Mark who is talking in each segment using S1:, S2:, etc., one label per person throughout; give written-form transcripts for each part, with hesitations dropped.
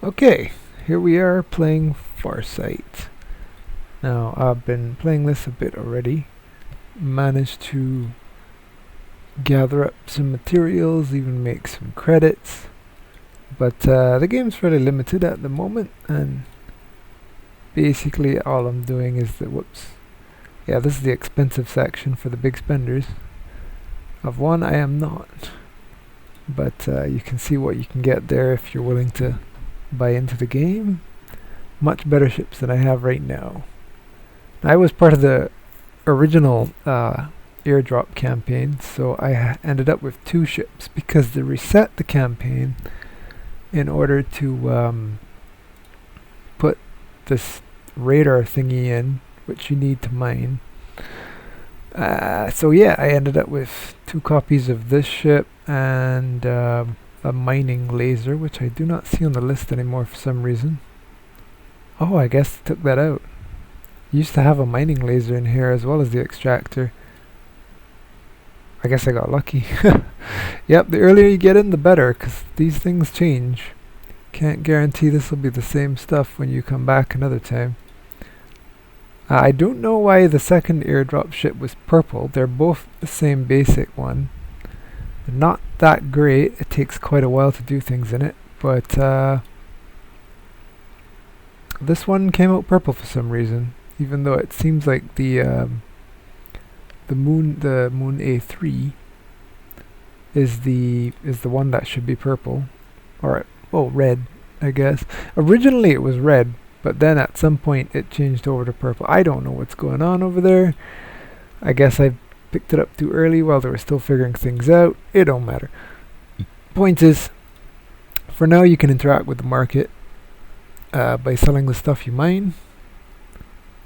S1: Okay, here we are playing Farsite. Now, I've been playing this a bit already. Managed to gather up some materials, even make some credits. But the game's fairly limited at the moment, and basically all I'm doing is the whoops. Yeah, this is the expensive section for the big spenders. Of one, I am not. But you can see what you can get there if you're willing to buy into the game. Much better ships than I have right now. I was part of the original airdrop campaign, so I ended up with 2 ships because they reset the campaign in order to put this radar thingy in, which you need to mine. So yeah, I ended up with 2 copies of this ship and a mining laser, which I do not see on the list anymore for some reason. Oh, I guess I took that out. Used to have a mining laser in here as well as the extractor. I guess I got lucky. Yep, the earlier you get in, the better, because these things change. Can't guarantee this will be the same stuff when you come back another time. I don't know why the second airdrop ship was purple. They're both the same basic one. They're not that great. It takes quite a while to do things in it, but this one came out purple for some reason, even though it seems like the moon A3 is the one that should be purple, or red, I guess. Originally it was red, but then at some point it changed over to purple. I don't know what's going on over there. I guess I picked it up too early while they were still figuring things out. It don't matter. Point is, for now you can interact with the market by selling the stuff you mine.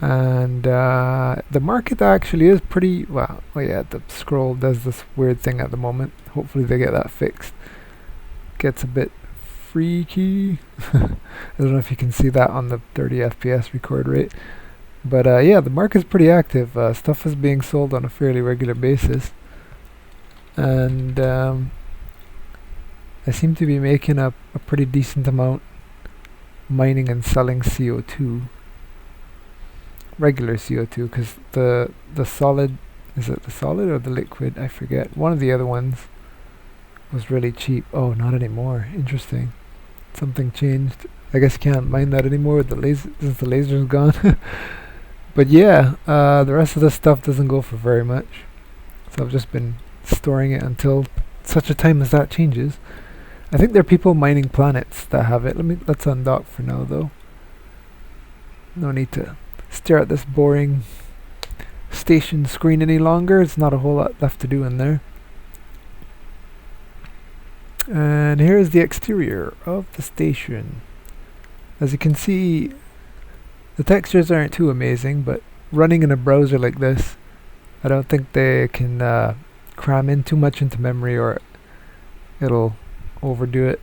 S1: And the market actually is pretty well. Oh yeah, the scroll does this weird thing at the moment. Hopefully they get that fixed. Gets a bit freaky. I don't know if you can see that on the 30 FPS record rate. But yeah, the market's pretty active. Stuff is being sold on a fairly regular basis. And I seem to be making a pretty decent amount mining and selling CO2. Regular CO2, because the solid, is it the solid or the liquid? I forget. One of the other ones was really cheap. Oh, not anymore. Interesting. Something changed. I guess you can't mine that anymore with the laser, since the laser's gone. But yeah, the rest of this stuff doesn't go for very much. So I've just been storing it until such a time as that changes. I think there are people mining planets that have it. Let's undock for now though. No need to stare at this boring station screen any longer. There's not a whole lot left to do in there. And here's the exterior of the station. As you can see, the textures aren't too amazing, but running in a browser like this, I don't think they can cram in too much into memory or it'll overdo it.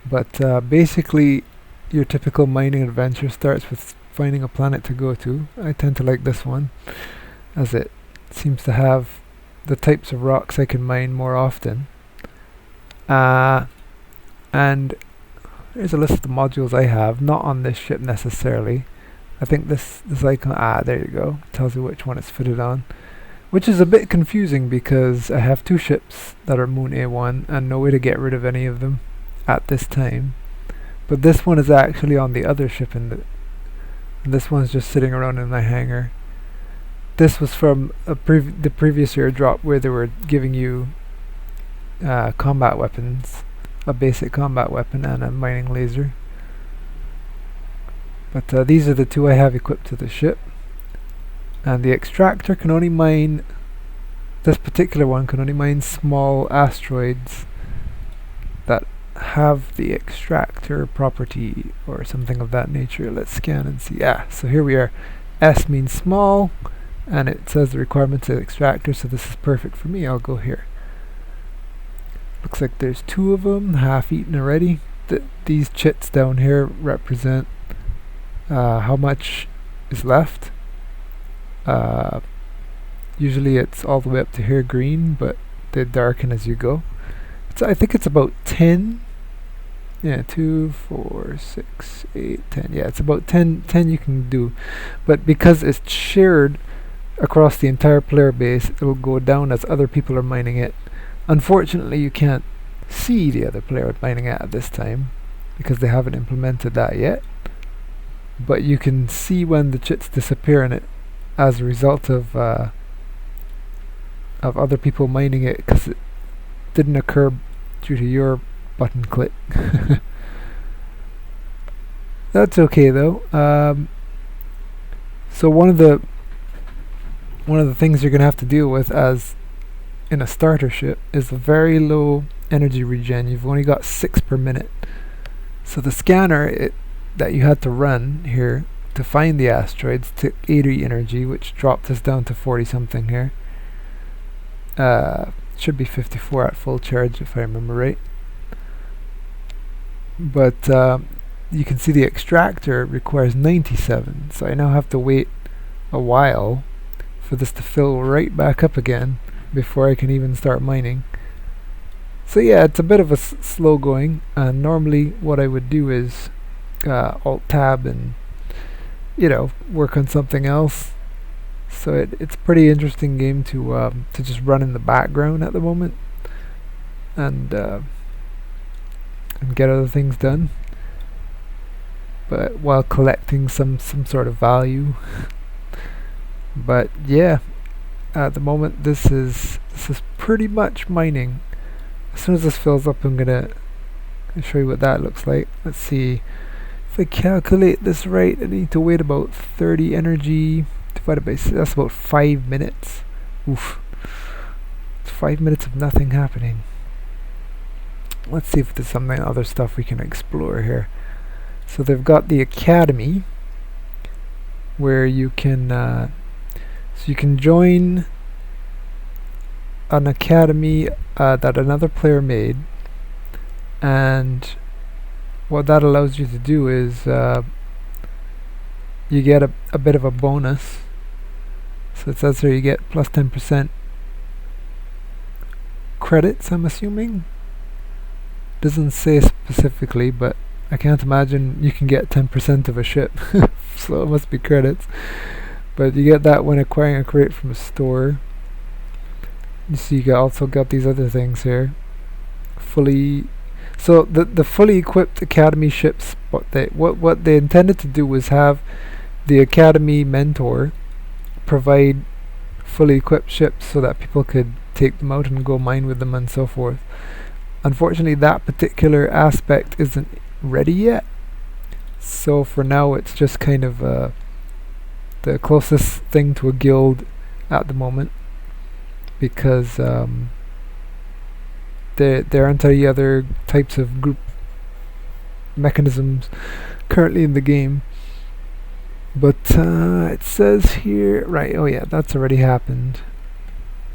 S1: But basically, your typical mining adventure starts with finding a planet to go to. I tend to like this one, as it seems to have the types of rocks I can mine more often. And here's a list of the modules I have, not on this ship necessarily. I think this icon, there you go, tells you which one it's fitted on. Which is a bit confusing because I have 2 ships that are Moon A1 and no way to get rid of any of them at this time. But this one is actually on the other ship and this one's just sitting around in my hangar. This was from the previous airdrop where they were giving you combat weapons, a basic combat weapon and a mining laser. But these are the 2 I have equipped to the ship. And the extractor can only mine, this particular one can only mine small asteroids that have the extractor property or something of that nature. Let's scan and see. So here we are. S means small, and it says the requirements of extractor, so this is perfect for me. I'll go here. Looks like there's 2 of them, half eaten already. These chits down here represent how much is left. Usually it's all the way up to here green, but they darken as you go. I think it's about 10 Yeah, 2, 4, 6, 8, 10. Yeah, it's about 10 you can do. But because it's shared across the entire player base, it will go down as other people are mining it. Unfortunately, you can't see the other player mining it at this time because they haven't implemented that yet. But you can see when the chits disappear in it as a result of other people mining it, because it didn't occur due to your button click. That's okay though. So one of the things you're gonna have to deal with as in a starter ship is a very low energy regen. You've only got 6 per minute. So the scanner that you had to run here to find the asteroids took 80 energy, which dropped us down to 40 something here. Should be 54 at full charge if I remember right. But you can see the extractor requires 97, so I now have to wait a while for this to fill right back up again before I can even start mining. So yeah, it's a bit of a slow going, and normally what I would do is alt tab and work on something else. So it's a pretty interesting game to just run in the background at the moment and get other things done, but while collecting some sort of value. But yeah, at the moment this is pretty much mining. As soon as this fills up, I'm gonna show you what that looks like. Let's see if I calculate this right. I need to wait about 30 energy divided by that's about 5 minutes. Oof, it's 5 minutes of nothing happening. Let's see if there's some other stuff we can explore here. So they've got the academy where you can join an academy that another player made, and what that allows you to do is you get a bit of a bonus. So it says here you get plus 10% credits, I'm assuming. Doesn't say specifically, but I can't imagine you can get 10% of a ship, so it must be credits. But you get that when acquiring a crate from a store. You see, you also got these other things here. So the fully equipped academy ships, what they intended to do was have the academy mentor provide fully equipped ships so that people could take them out and go mine with them and so forth. Unfortunately, that particular aspect isn't ready yet. So for now, it's just kind of the closest thing to a guild at the moment, because there aren't any other types of group mechanisms currently in the game. But it says here, right, oh yeah, that's already happened.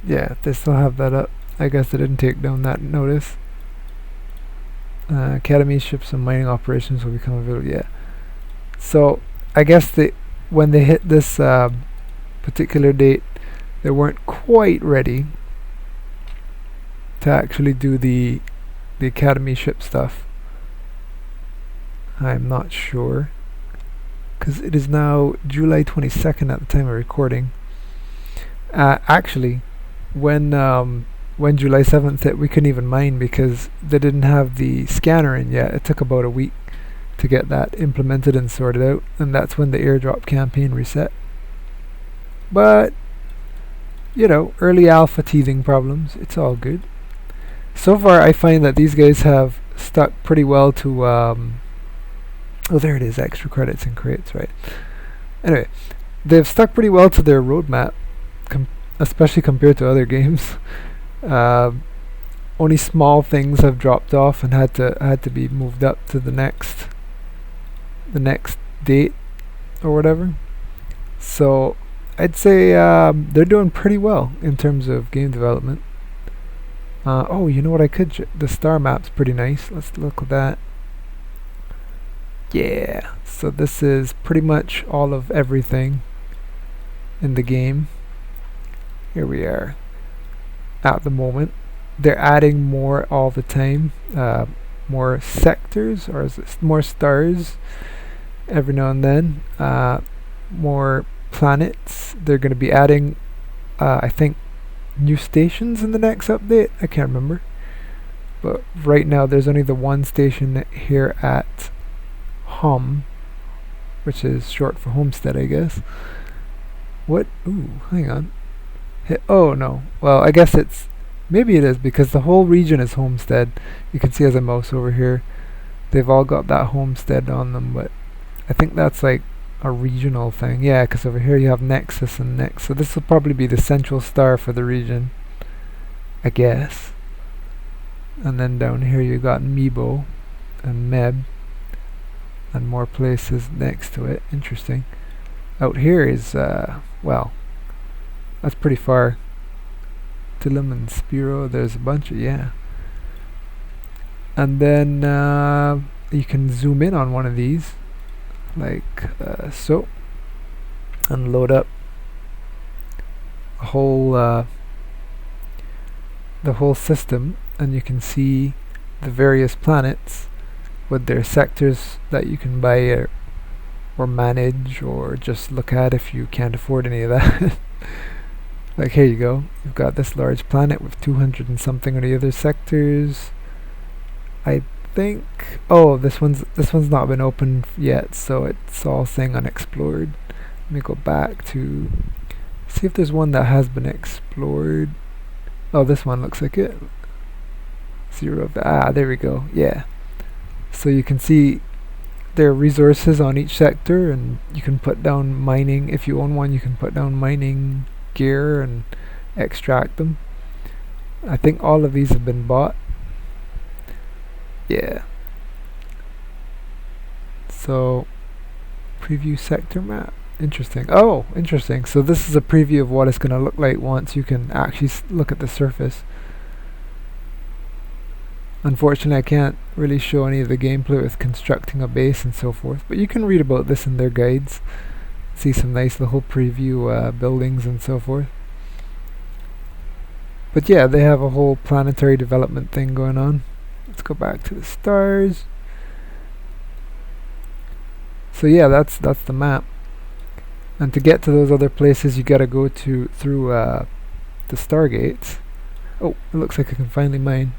S1: Yeah, they still have that up. I guess they didn't take down that notice. Academy ships and mining operations will become available. Yeah. So I guess when they hit this particular date, they weren't quite ready to actually do the academy ship stuff. I'm not sure, because it is now July 22nd at the time of recording. Actually, when July 7th hit, we couldn't even mine because they didn't have the scanner in yet. It took about a week to get that implemented and sorted out, and that's when the airdrop campaign reset. But early alpha teething problems, it's all good. So far I find that these guys have stuck pretty well to oh, there it is, extra credits and crates, right? Anyway, they've stuck pretty well to their roadmap, especially compared to other games. Only small things have dropped off and had to be moved up to the next date or whatever. So I'd say they're doing pretty well in terms of game development. Oh, you know what I could the star map's pretty nice. Let's look at that. Yeah, so this is pretty much all of everything in the game. Here we are at the moment. They're adding more all the time. more sectors, or is it more stars every now and then. More planets. They're going to be adding, I think, new stations in the next update. I can't remember. But right now there's only the one station here at Hom, which is short for Homestead, I guess. What? Ooh, hang on. Oh no. Well, I guess it's... Maybe it is, because the whole region is Homestead. You can see as a mouse over here, they've all got that Homestead on them, but I think that's like a regional thing. Yeah, because over here you have Nexus and Nex. So this will probably be the central star for the region, I guess. And then down here you got Mebo and Meb and more places next to it. Interesting. Out here is, well, that's pretty far. Tillim and Spiro, there's a bunch of, yeah. And then you can zoom in on one of these, like so, and load up a whole, the whole system, and you can see the various planets with their sectors that you can buy or manage or just look at if you can't afford any of that. Like here you go, you've got this large planet with 200 and something of the other sectors. I think, oh, this one's not been opened yet, so it's all saying unexplored. Let me go back to see if there's one that has been explored. Oh, this one looks like it. 0 of the, there we go. Yeah. So you can see there are resources on each sector, and you can put down mining. If you own one, you can put down mining gear and extract them. I think all of these have been bought. Yeah. So preview sector map. Interesting. Oh, interesting. So this is a preview of what it's going to look like once you can actually look at the surface. Unfortunately, I can't really show any of the gameplay with constructing a base and so forth, but you can read about this in their guides. See some nice little preview buildings and so forth. But yeah, they have a whole planetary development thing going on. Let's go back to the stars. So yeah, that's the map. And to get to those other places, you gotta go through the stargates. Oh, it looks like I can finally mine.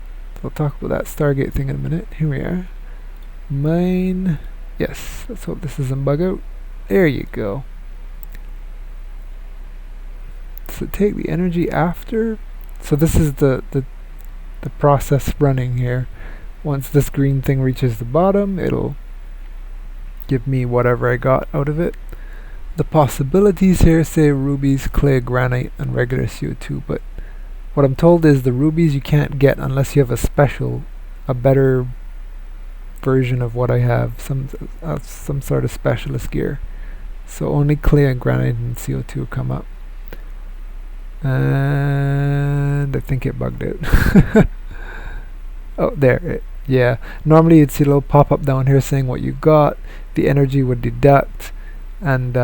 S1: I'll talk about that Stargate thing in a minute. Here we are. Mine. Yes, let's hope this doesn't bug out. There you go. Does it take the energy after? So this is the process running here. Once this green thing reaches the bottom, it'll give me whatever I got out of it. The possibilities here say rubies, clay, granite, and regular CO2, but what I'm told is the rubies you can't get unless you have a better version of what I have, some sort of specialist gear. So only clay and granite and CO2 come up. And I think it bugged out. Oh, there. Yeah. Normally you'd see a little pop-up down here saying what you got, the energy would deduct, and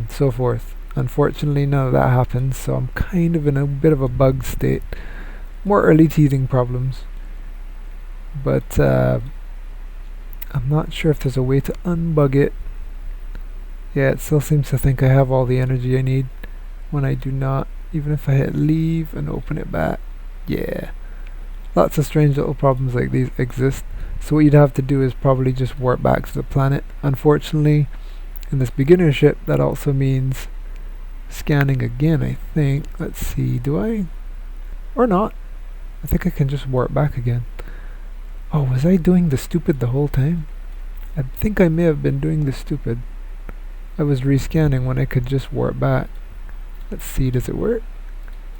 S1: so forth. Unfortunately, none of that happens, so I'm kind of in a bit of a bug state. More early teething problems. But I'm not sure if there's a way to unbug it. Yeah, it still seems to think I have all the energy I need when I do not. Even if I hit leave and open it back. Yeah. Lots of strange little problems like these exist. So what you'd have to do is probably just warp back to the planet. Unfortunately, in this beginner ship, that also means scanning again, I think. Let's see, do I? Or not. I think I can just warp back again. Oh, was I doing the stupid the whole time? I think I may have been doing the stupid. I was rescanning when I could just warp back. Let's see, does it work?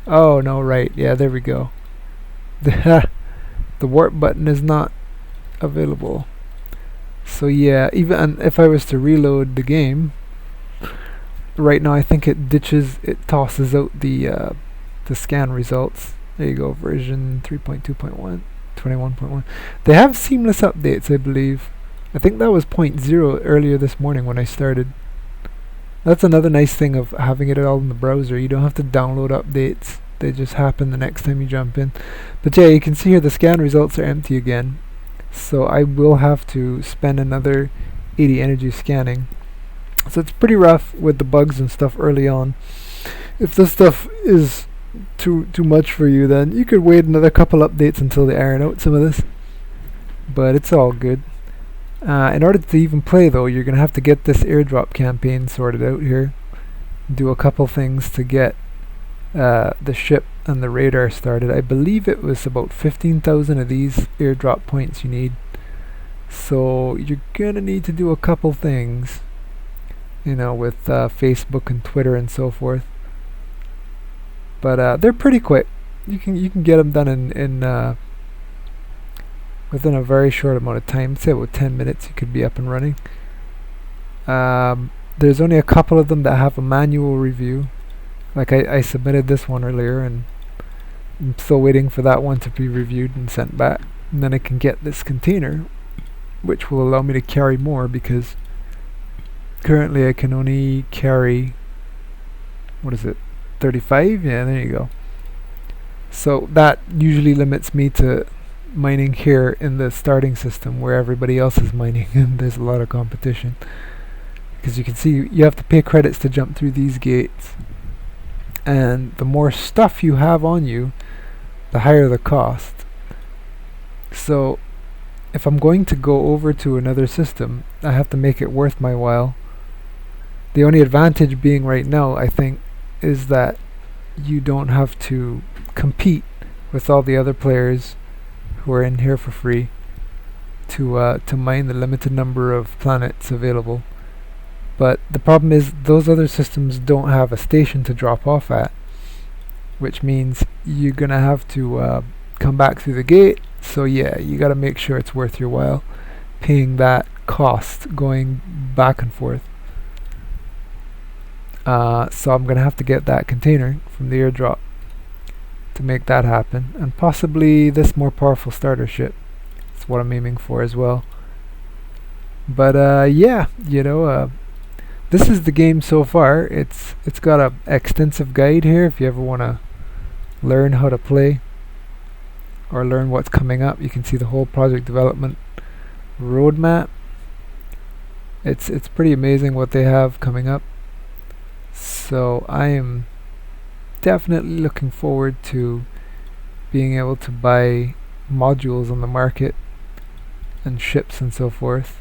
S1: Oh, no, right. Yeah, there we go. The warp button is not available. So yeah, even if I was to reload the game, right now I think it tosses out the scan results. There you go, version 3.2.1, 21.1. They have seamless updates, I believe. I think that was 0.0 earlier this morning when I started. That's another nice thing of having it all in the browser. You don't have to download updates. They just happen the next time you jump in. But yeah, you can see here the scan results are empty again. so I will have to spend another 80 energy scanning. So it's pretty rough with the bugs and stuff early on. If this stuff is too much for you, then you could wait another couple updates until they iron out some of this. But it's all good. In order to even play though, you're gonna have to get this airdrop campaign sorted out here. Do a couple things to get the ship and the radar started. I believe it was about 15,000 of these airdrop points you need. So you're gonna need to do a couple things, you know, with Facebook and Twitter and so forth. But they're pretty quick. You can get them done in within a very short amount of time. Say about 10 minutes, you could be up and running. There's only a couple of them that have a manual review. Like I submitted this one earlier, and I'm still waiting for that one to be reviewed and sent back. And then I can get this container, which will allow me to carry more, because currently I can only carry, what is it, 35? Yeah, there you go. So that usually limits me to mining here in the starting system where everybody else is mining and there's a lot of competition. Because you can see you have to pay credits to jump through these gates. And the more stuff you have on you, the higher the cost. So if I'm going to go over to another system, I have to make it worth my while. The only advantage being right now, I think, is that you don't have to compete with all the other players who are in here for free to mine the limited number of planets available. But the problem is those other systems don't have a station to drop off at, which means you're gonna have to come back through the gate. So yeah, you gotta make sure it's worth your while paying that cost going back and forth. So I'm gonna have to get that container from the airdrop to make that happen, and possibly this more powerful starter ship. That's what I'm aiming for as well. But yeah, you know, this is the game so far. It's got a extensive guide here if you ever want to learn how to play or learn what's coming up. You can see the whole project development roadmap. It's pretty amazing what they have coming up. So I am definitely looking forward to being able to buy modules on the market and ships and so forth.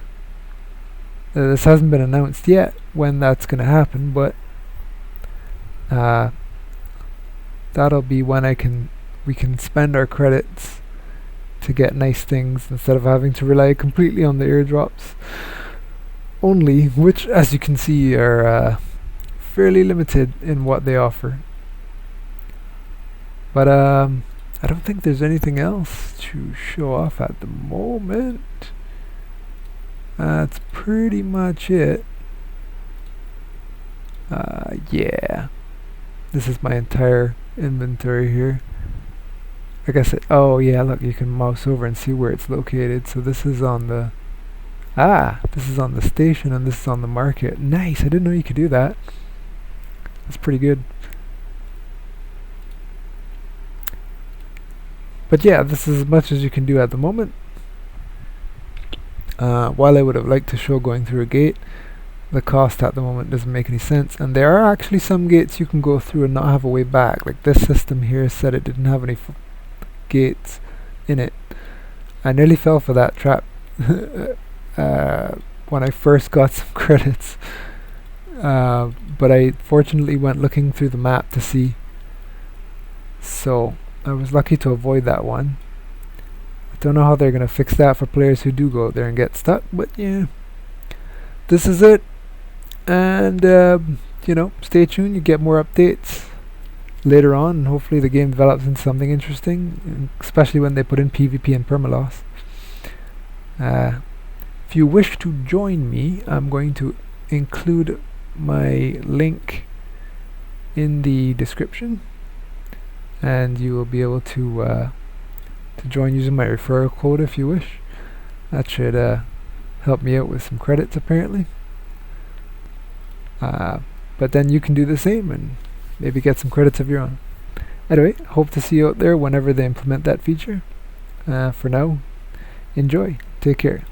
S1: This hasn't been announced yet when that's going to happen, but that'll be when we can spend our credits to get nice things instead of having to rely completely on the airdrops only, which, as you can see, are fairly limited in what they offer. But I don't think there's anything else to show off at the moment. That's pretty much it. Yeah, this is my entire inventory here. Like I said, oh yeah, look, you can mouse over and see where it's located. So this is on the this is on the station, and this is on the market. Nice, I didn't know you could do that. That's pretty good. But yeah, this is as much as you can do at the moment. While I would have liked to show going through a gate, the cost at the moment doesn't make any sense, and there are actually some gates you can go through and not have a way back. Like this system here said it didn't have any gates in it. I nearly fell for that trap when I first got some credits, but I fortunately went looking through the map to see, so I was lucky to avoid that one. I don't know how they're gonna fix that for players who do go out there and get stuck, but yeah, this is it. And you know, stay tuned, you get more updates later on, and hopefully the game develops into something interesting, especially when they put in PvP and permaloss. If you wish to join me, I'm going to include my link in the description, and you will be able to join using my referral code if you wish. That should help me out with some credits apparently. But then you can do the same and maybe get some credits of your own. Anyway, hope to see you out there whenever they implement that feature. For now, enjoy. Take care.